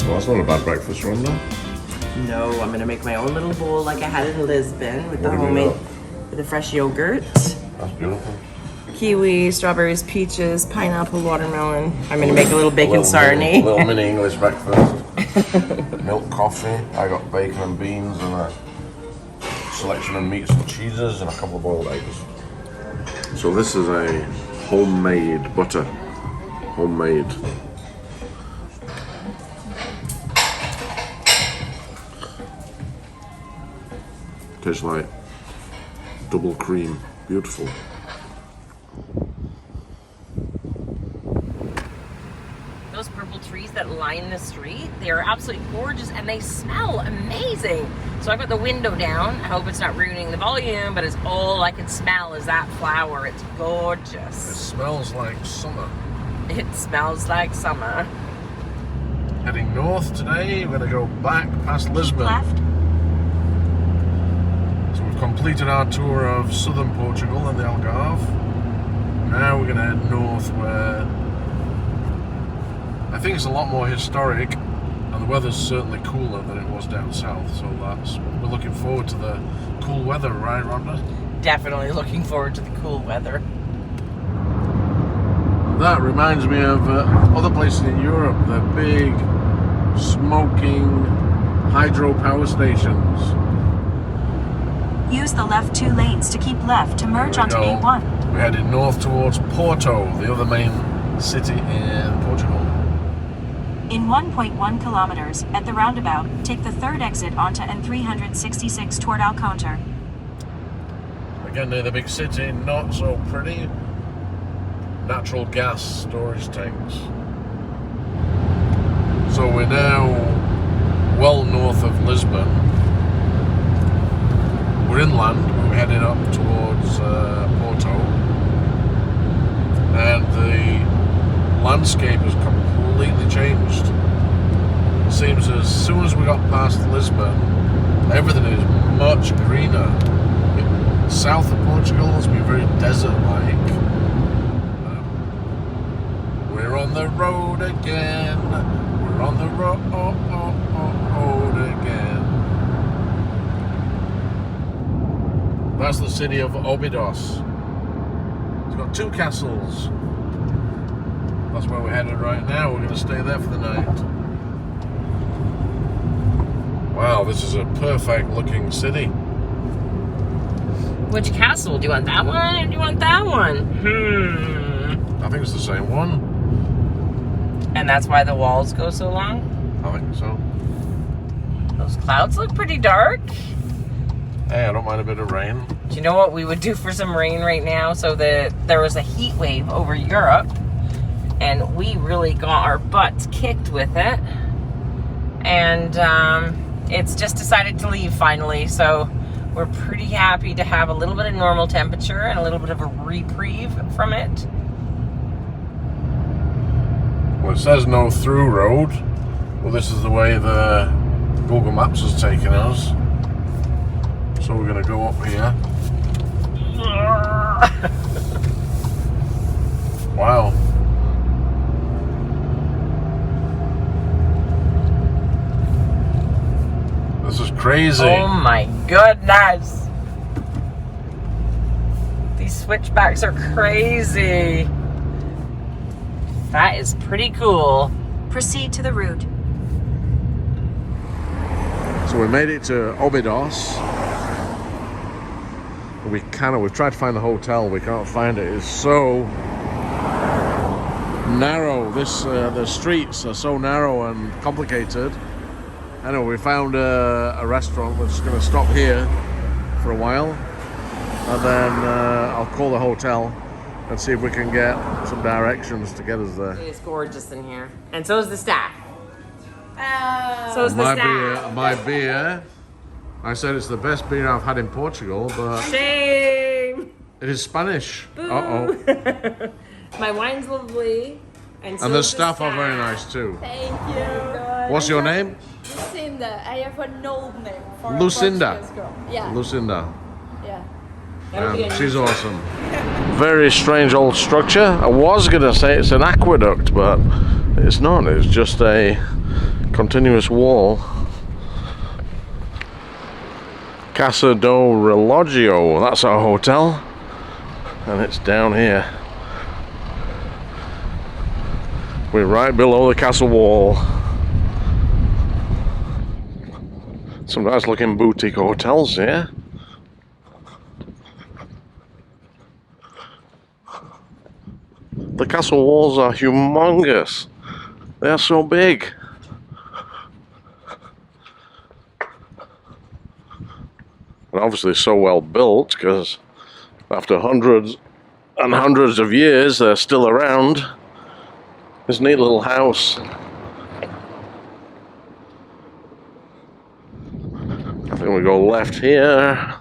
Well, that's not a bad breakfast, Rhonda. No, I'm gonna make my own little bowl like I had in Lisbon with the What have you homemade, got? with the fresh yogurt. That's beautiful. Kiwi, strawberries, peaches, pineapple, watermelon. I'm gonna make a little bacon sarnie. Little mini English breakfast. Milk coffee. I got bacon and beans and a selection of meats and cheeses and a couple of boiled eggs. So this is a homemade butter. Homemade. Tastes like double cream. Beautiful. Those purple trees that line the street, they are absolutely gorgeous and they smell amazing. So I've got the window down. I hope it's not ruining the volume, but it's all I can smell is that flower. It's gorgeous. It smells like summer. It smells like summer. Heading north today, we're going to go back past Lisbon. Left. So we've completed our tour of southern Portugal and the Algarve. Now we're going to head north where I think it's a lot more historic and the weather's certainly cooler than it was down south. So we're looking forward to the cool weather, right, Rhonda? Definitely looking forward to the cool weather. That reminds me of other places in Europe, the big smoking hydropower stations. Use the left 2 lanes to keep left to merge onto A1. We're heading north towards Porto, the other main city in Portugal. In 1.1 kilometers, at the roundabout, take the 3rd exit onto N366 toward Alcântara. Again, near the big city, not so pretty. Natural gas storage tanks. So we're now well north of Lisbon. We're inland, we're heading up towards Porto. And the landscape has completely changed. It seems as soon as we got past Lisbon, everything is much greener. South of Portugal has been very desert-like. We're on the road again. We're on the road again. That's the city of Obidos. It's got 2 castles. That's where we're headed right now. We're going to stay there for the night. Wow, this is a perfect looking city. Which castle? Do you want that one or do you want that one? I think it's the same one. And that's why the walls go so long? I think so. Those clouds look pretty dark. Hey, I don't mind a bit of rain. Do you know what we would do for some rain right now? So there was a heat wave over Europe and we really got our butts kicked with it. And it's just decided to leave finally. So we're pretty happy to have a little bit of normal temperature and a little bit of a reprieve from it. Well, it says no through road. Well, this is the way the Google Maps has taken us. So we're going to go up here. Wow. This is crazy. Oh my goodness. These switchbacks are crazy. That is pretty cool. Proceed to the route. So we made it to Obidos. We've tried to find the hotel, we can't find it. It's so narrow. The streets are so narrow and complicated. Anyway, we found a restaurant. We're just going to stop here for a while, and then I'll call the hotel and see if we can get some directions to get us there. It is gorgeous in here, and so is the staff. So is the My staff. my beer. I said it's the best beer I've had in Portugal, but Shame. it is Spanish. Boo. Uh-oh. My wine's lovely, and so And the is staff are very nice too. Thank you. What's your name? Lucinda. I have an old name for Lucinda. a Portuguese girl. Yeah. Lucinda. Yeah. She's awesome. Very strange old structure. I was going to say it's an aqueduct, but it's not. It's just a continuous wall. Casa do Relogio, that's our hotel, and it's down here. We're right below the castle wall. Some nice looking boutique hotels here. The castle walls are humongous. They are so big. And obviously so well built, because after hundreds and hundreds of years they're still around. This neat little house. I think we go left here.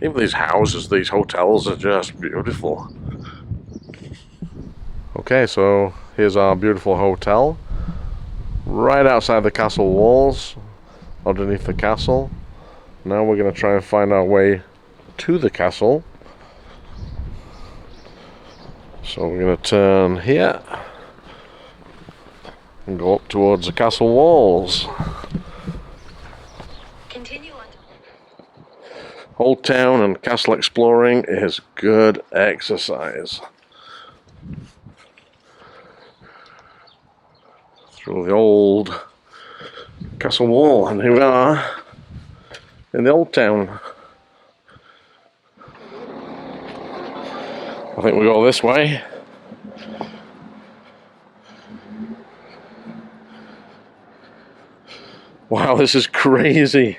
Even these houses, these hotels are just beautiful. Okay, so here's our beautiful hotel. Right outside the castle walls, underneath the castle. Now we're going to try and find our way to the castle. So we're going to turn here and go up towards the castle walls. Continue on. Old town and castle exploring is good exercise. Through the old castle wall, and here we are in the old town. I think we go this way. Wow, this is crazy.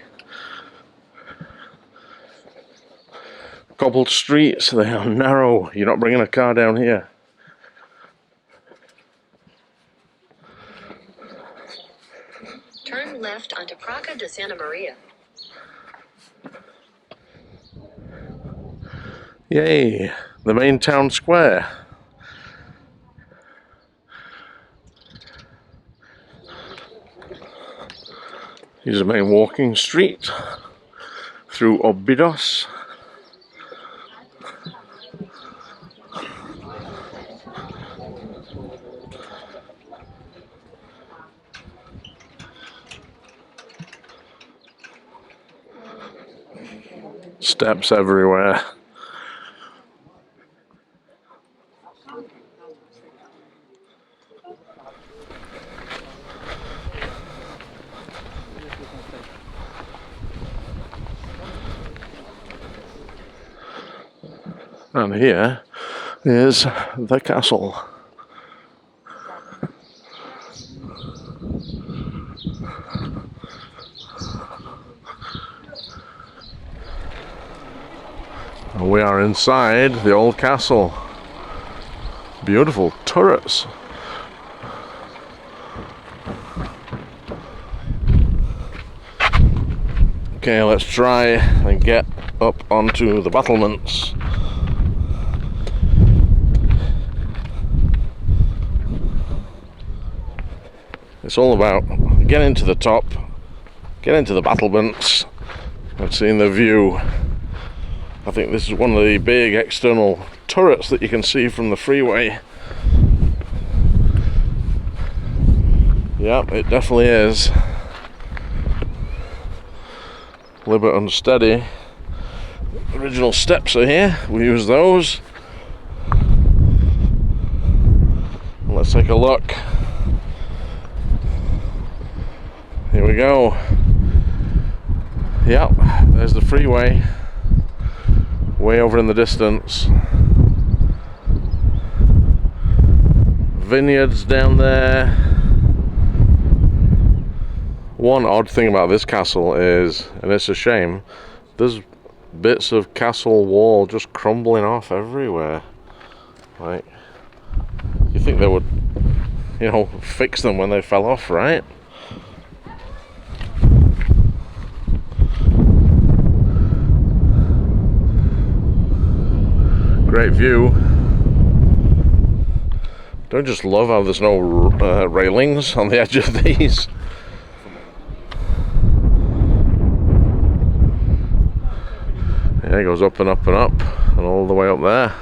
Cobbled streets, they are narrow. You're not bringing a car down here. Turn left onto Praca de Santa Maria. Yay, the main town square. Here's the main walking street through Obidos. Steps everywhere. And here is the castle. And we are inside the old castle. Beautiful turrets. Okay, let's try and get up onto the battlements. It's all about getting to the top, getting to the battlements, and seeing the view. I think this is one of the big external turrets that you can see from the freeway. Yep, it definitely is. A little bit unsteady. Original steps are here, we use those. Let's take a look. Here we go. Yep, there's the freeway. Way over in the distance. Vineyards down there. One odd thing about this castle is, and it's a shame, there's bits of castle wall just crumbling off everywhere. Like, you think they would, you know, fix them when they fell off, right? Great view. Don't just love how there's no railings on the edge of these. Yeah, it goes up and up and up and all the way up there.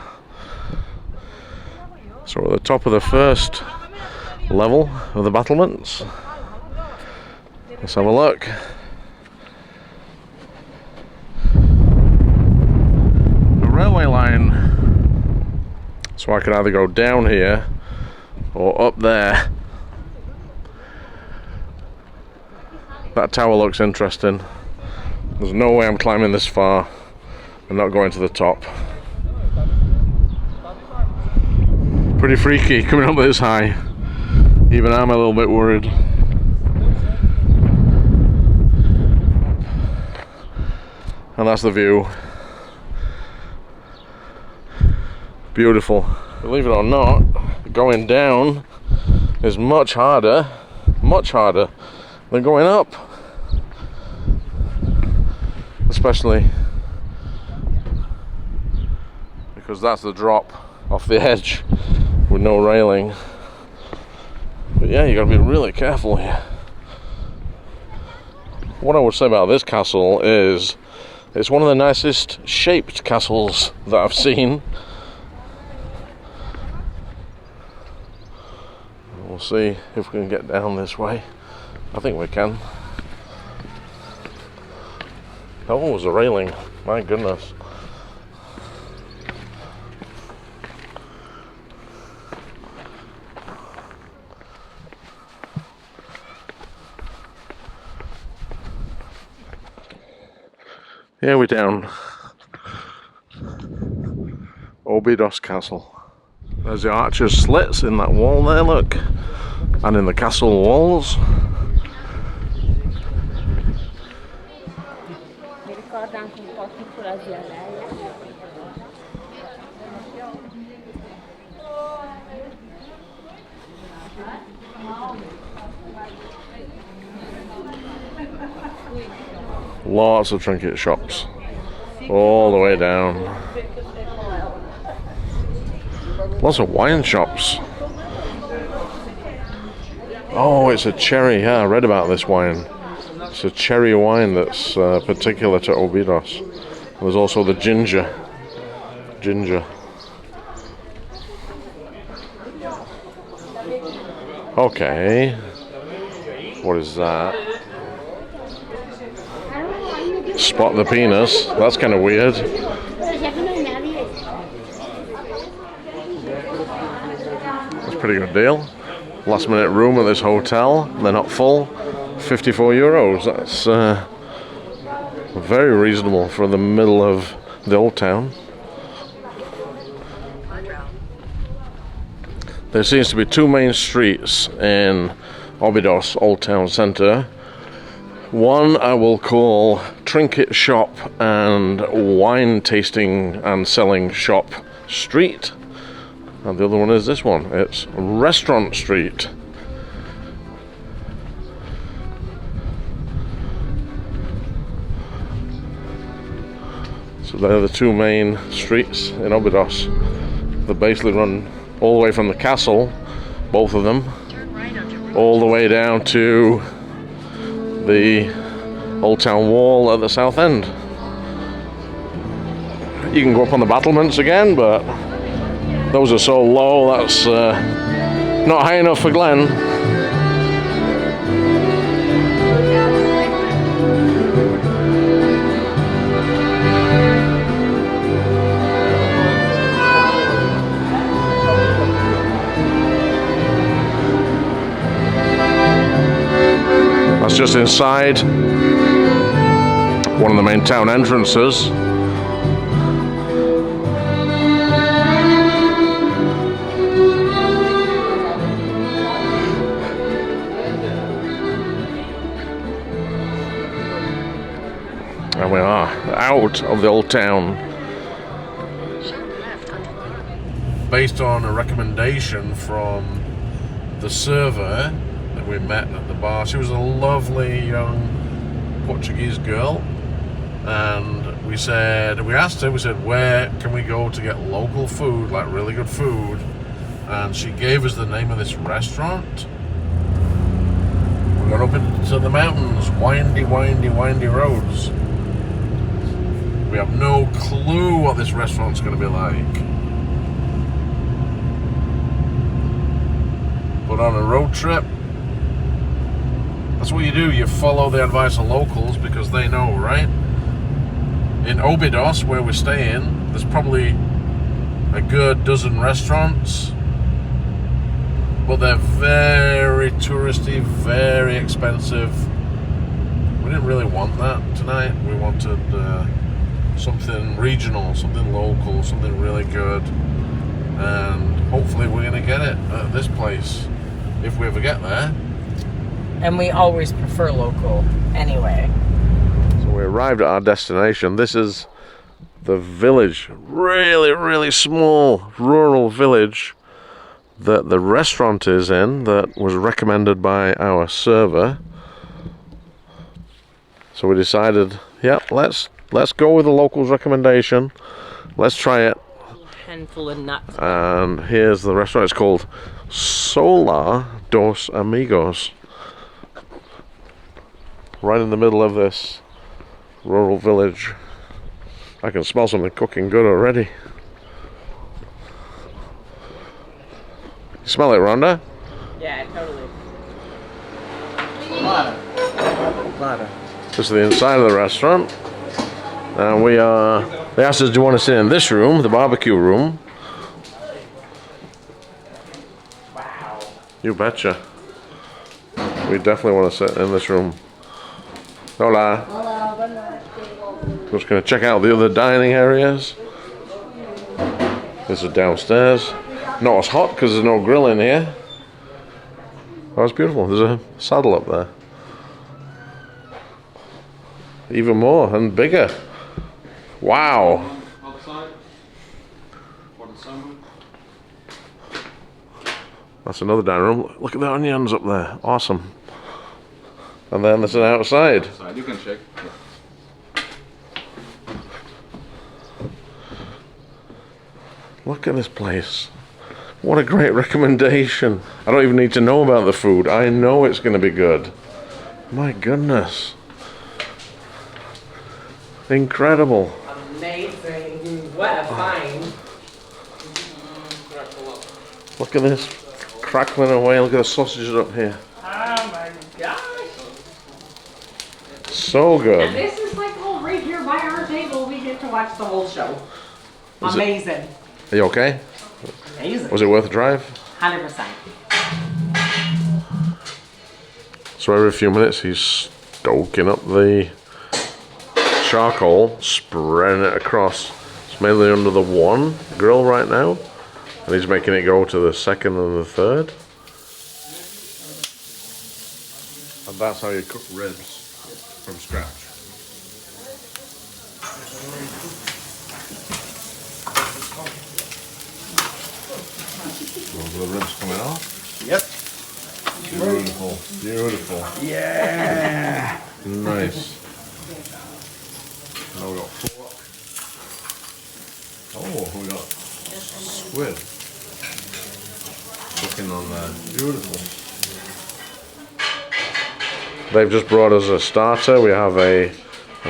So we're at the top of the first level of the battlements. Let's have a look. The railway line. So I can either go down here or up there. That tower looks interesting. There's no way I'm climbing this far and not going to the top. Pretty freaky coming up this high. Even I'm a little bit worried. And that's the view. Beautiful. Believe it or not, going down is much harder than going up. Especially because that's the drop off the edge with no railing. But yeah, you gotta be really careful here. What I would say about this castle is it's one of the nicest shaped castles that I've seen. We'll see if we can get down this way. I think we can. Oh, there's a railing. My goodness. Here we're down. Obidos Castle. There's the archer's slits in that wall there, look. And in the castle walls. Lots of trinket shops all the way down. Lots of wine shops. Oh, it's a cherry. Yeah, I read about this wine. It's a cherry wine that's particular to Obidos. There's also the ginger. Okay. What is that? Spot the penis. That's kind of weird. That's a pretty good deal. Last minute room at this hotel. They're not full. 54 euros. That's very reasonable for the middle of the old town. There seems to be two main streets in Obidos Old Town Centre. One I will call Trinket Shop and Wine Tasting and Selling Shop Street. And the other one is this one. It's Restaurant Street. So they're the two main streets in Obidos. They basically run all the way from the castle, both of them, all the way down to the Old Town Wall at the south end. You can go up on the battlements again, but those are so low, that's not high enough for Glen. That's just inside one of the main town entrances. And we are out of the old town. Based on a recommendation from the server that we met at the bar. She was a lovely young Portuguese girl, and we asked her, we said, where can we go to get local food, like really good food? And she gave us the name of this restaurant. We got up into the mountains, windy roads. We have no clue what this restaurant's going to be like. But on a road trip, that's what you do. You follow the advice of locals because they know, right? In Obidos, where we're staying, there's probably a good dozen restaurants, but they're very touristy, very expensive. We didn't really want that tonight. We wanted something regional, something local, something really good, and hopefully we're gonna get it at this place if we ever get there. And we always prefer local anyway. So we arrived at our destination. This is the village, really small rural village that the restaurant is in, that was recommended by our server. So we decided, yeah, let's go with the locals' recommendation. Let's try it. Handful of nuts. And here's the restaurant. It's called Solar Dos Amigos. Right in the middle of this rural village. I can smell something cooking good already. You smell it, Rhonda? Yeah, totally. Butter. This is the inside of the restaurant. And they asked us, do you want to sit in this room, the barbecue room? Wow. You betcha. We definitely want to sit in this room. Hola. We're just going to check out the other dining areas. This is downstairs. Not as hot because there's no grill in here. Oh, it's beautiful. There's a saddle up there. Even more and bigger. Wow. That's another dining room. Look at the onions up there. Awesome. And then there's an outside. You can check. Look at this place. What a great recommendation. I don't even need to know about the food. I know it's going to be good. My goodness. Incredible. Amazing. What a find. Look at this. Crackling away. Look at the sausages up here. Oh my gosh. So And good. this is like, oh, right here by our table, we get to watch the whole show. Is it- Amazing. Are you okay? Amazing. Was it worth the drive? 100%. So every few minutes he's stoking up the charcoal, spreading it across. It's mainly under the one grill right now, and he's making it go to the second and the third. And that's how you cook ribs from scratch. Those are the ribs coming off. Yep. Beautiful, beautiful. Yeah. Nice. Now we got pork. Oh, we got squid. Cooking on there. Beautiful. They've just brought us a starter. We have a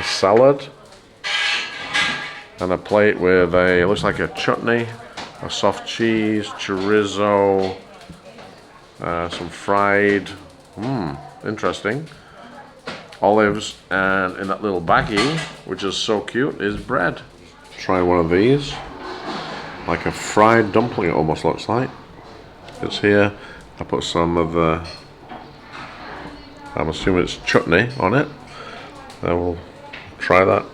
salad and a plate with it looks like a chutney, a soft cheese, chorizo, some fried, interesting, olives, and in that little baggie, which is so cute, is bread. Try one of these, like a fried dumpling it almost looks like. It's here. I put some of the, I'm assuming it's chutney on it. And we'll try that.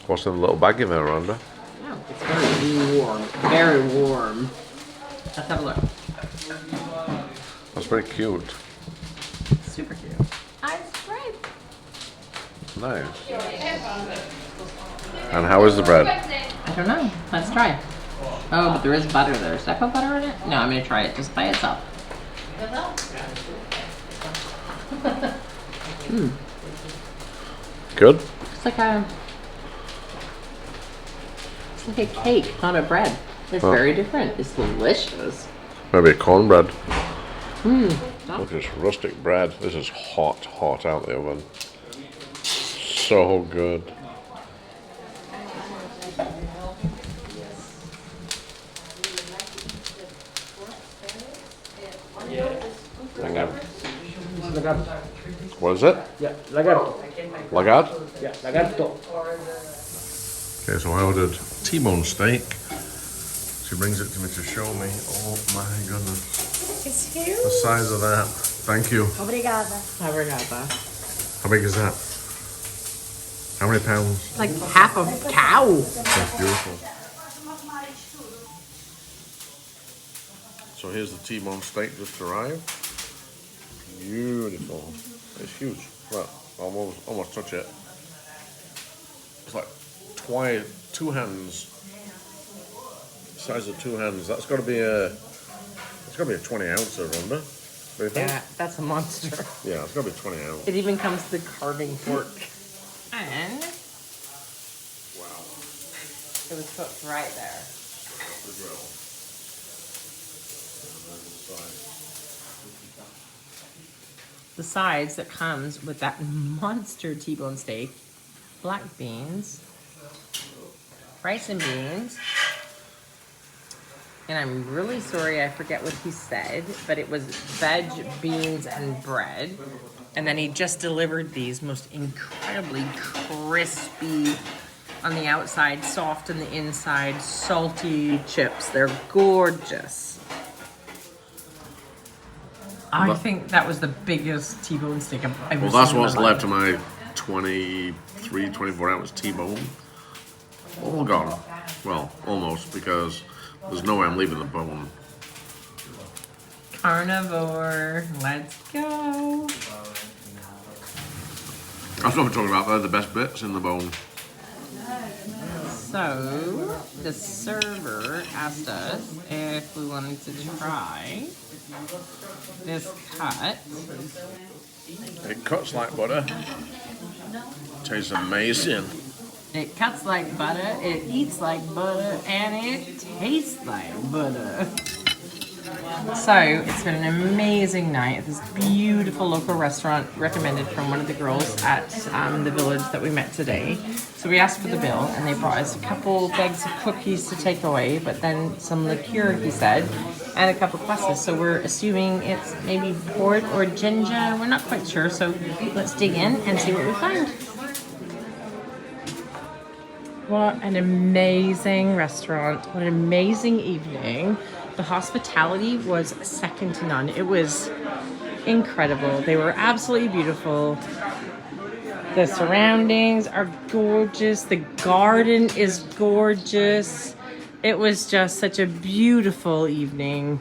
What's in the little baggie there, Rhonda? Oh, it's very warm. Very warm. Let's have a look. That's very cute. Super cute. Ice cream. Nice. And how is the bread? I don't know. Let's try. Oh, but there is butter there. Should I put butter in it? No, I'm going to try it just by itself. Good? It's like a cake, not a bread. It's very different. It's delicious. Maybe a cornbread. Look at this rustic bread. This is hot, hot out the oven. So good. lagarto. What is it? Yeah, lagarto. Lagard? Yeah, lagarto. Okay, so I ordered T-bone steak. She brings it to me to show me. Oh my goodness. It's huge. The size of that. Thank you. Obrigada. Obrigada. How big is that? How many pounds? Like half a cow. That's beautiful. So here's the T-bone steak just arrived. Beautiful. It's huge. Well, almost touch it. It's like two hands. Size of two hands. That's got to be a 20 ouncer, Rhonda. What do you think? Yeah, that's a monster. Yeah, it's got to be 20 ounce. It even comes with the carving fork. And Wow. it was cooked right there. The grill. The sides that comes with that monster T-bone steak, black beans, rice and beans, and I'm really sorry I forget what he said, but it was veg, beans, and bread. And then he just delivered these most incredibly crispy on the outside, soft on the inside, salty chips. They're gorgeous. I think that was the biggest T-bone steak I've ever seen. Well, that's in my what's life. left of my 24 ounce T-bone. All gone. Well, almost, because there's no way I'm leaving the bone. Carnivore, let's go. That's what I'm talking about. They're the best bits in the bone. So, the server asked us if we wanted to try this cut. It cuts like butter. Tastes amazing. It cuts like butter, it eats like butter, and it tastes like butter. So, it's been an amazing night at this beautiful local restaurant recommended from one of the girls at the village that we met today. So we asked for the bill, and they brought us a couple bags of cookies to take away, but then some liqueur, he said, and a couple glasses. So we're assuming it's maybe port or ginger. We're not quite sure, so let's dig in and see what we find. What an amazing restaurant. What an amazing evening. The hospitality was second to none. It was incredible. They were absolutely beautiful. The surroundings are gorgeous. The garden is gorgeous. It was just such a beautiful evening.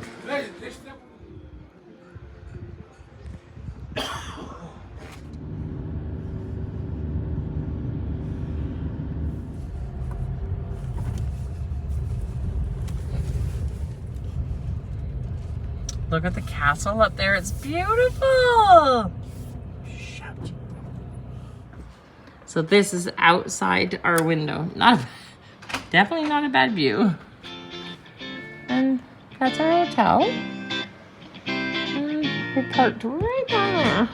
Look at the castle up there. It's beautiful. So this is outside our window. Definitely not a bad view. And that's our hotel. And we're parked right down there.